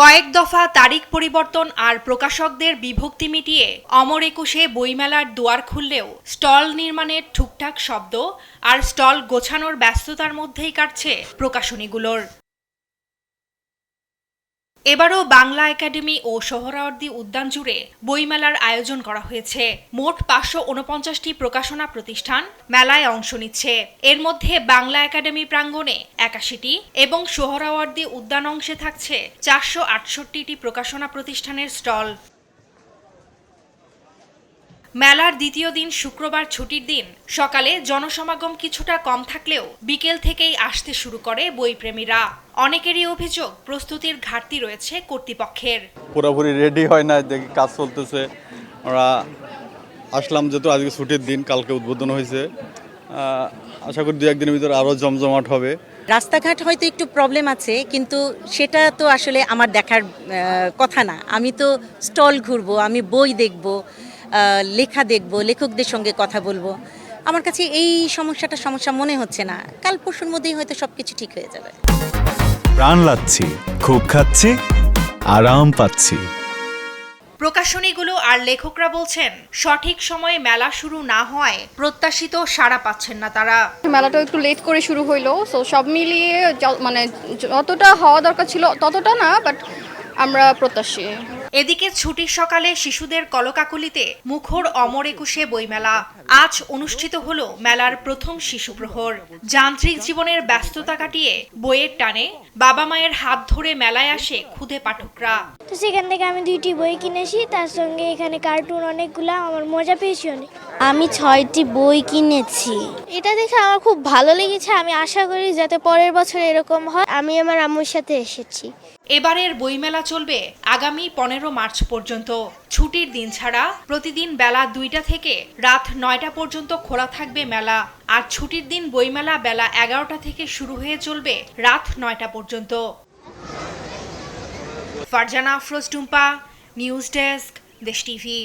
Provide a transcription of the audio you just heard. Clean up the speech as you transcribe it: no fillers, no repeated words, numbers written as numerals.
কয়েক দফা তারিখ পরিবর্তন আর প্রকাশকদের বিভক্তি মিটিয়ে অমর একুশে বইমেলার দুয়ার খুললেও স্টল নির্মাণের ঠুকঠাক শব্দ আর স্টল গোছানোর ব্যস্ততার মধ্যেই কাটছে প্রকাশনীগুলোর। এবারও বাংলা একাডেমি ও সোহরাওয়ার্দী উদ্যান জুড়ে বইমেলার আয়োজন করা হয়েছে। মোট 549টি প্রকাশনা প্রতিষ্ঠান মেলায় অংশ নিচ্ছে। এর মধ্যে বাংলা একাডেমি প্রাঙ্গণে 81টি এবং সোহরাওয়ার্দী উদ্যান অংশে থাকছে 468টি প্রকাশনা প্রতিষ্ঠানের স্টল। মেলার দ্বিতীয় দিন শুক্রবার ছুটির দিন সকালে জনসমাগম কিছুটা কম থাকলেও বিকেল থেকেই আসতে শুরু করে বইপ্রেমীরা। অনেকেরই অভিযোগ প্রস্তুতির ঘাটতি রয়েছে কর্তৃপক্ষের। পুরোপুরি রেডি হয় না, দেখি কাজ চলতেছে। আমরা আসলাম যেহেতু আজকে ছুটির দিন, কালকে উদ্বোধন হয়েছে, আশা করি 2-1 দিনের ভিতরে আরও জমজমাট হবে। রাস্তাঘাট হয়তো একটু প্রবলেম আছে, কিন্তু সেটা তো আসলে আমার দেখার কথা না। আমি তো স্টল ঘুরবো, আমি বই দেখব, লেখা দেখব, লেখকদের সঙ্গে কথা বলবো। আমার কাছে এই সমস্যা মনে হচ্ছে না। কাল পরশুর মধ্যেই হয়তো সবকিছু ঠিক হয়ে যাবে। প্রাণ লাচ্ছি, খুব খাচ্ছি, আরাম পাচ্ছি। প্রকাশনীগুলো আর লেখকরা বলছেন সঠিক সময়ে মেলা শুরু না হওয়ায় প্রত্যাশিত সাড়া পাচ্ছেন না তারা। মেলাটা একটু লেট করে শুরু হইলো, সো সব মিলিয়ে মানে যতটা হওয়া দরকার ছিল ততটা না, বাট আমরা প্রত্যাশী। এদিকে ছুটির সকালে শিশুদের কলকাকলিতে মুখর অমর একুশে বইমেলা। আজ অনুষ্ঠিত হলো মেলার প্রথম শিশু প্রহর। যান্ত্রিক জীবনের ব্যস্ততা কাটিয়ে বইয়ের টানে বাবা মায়ের হাত ধরে মেলায় আসে ক্ষুদে পাঠকরা। তো সেখান থেকে আমি 2টি বই কিনেছি, তার সঙ্গে এখানে কার্টুন অনেকগুলো, আমার মজা পেয়েছি অনেক। আমি 6টি বই কিনেছি। এটা দেখে আমার খুব ভালো লেগেছে। আমি আশা করি যাতে পরের বছর এরকম হয়। আমি আমার আম্মুর সাথে এসেছি। এবারের বইমেলা চলবে আগামী 15 মার্চ পর্যন্ত। ছুটির দিন ছাড়া প্রতিদিন বেলা 2টা থেকে রাত 9টা পর্যন্ত খোলা থাকবে মেলা। আর ছুটির দিন বইমেলা বেলা 11টা থেকে শুরু হয়ে চলবে রাত 9টা পর্যন্ত। ফারজানা আফরোজ টুম্পা, নিউজ ডেস্ক, দেশ টিভি।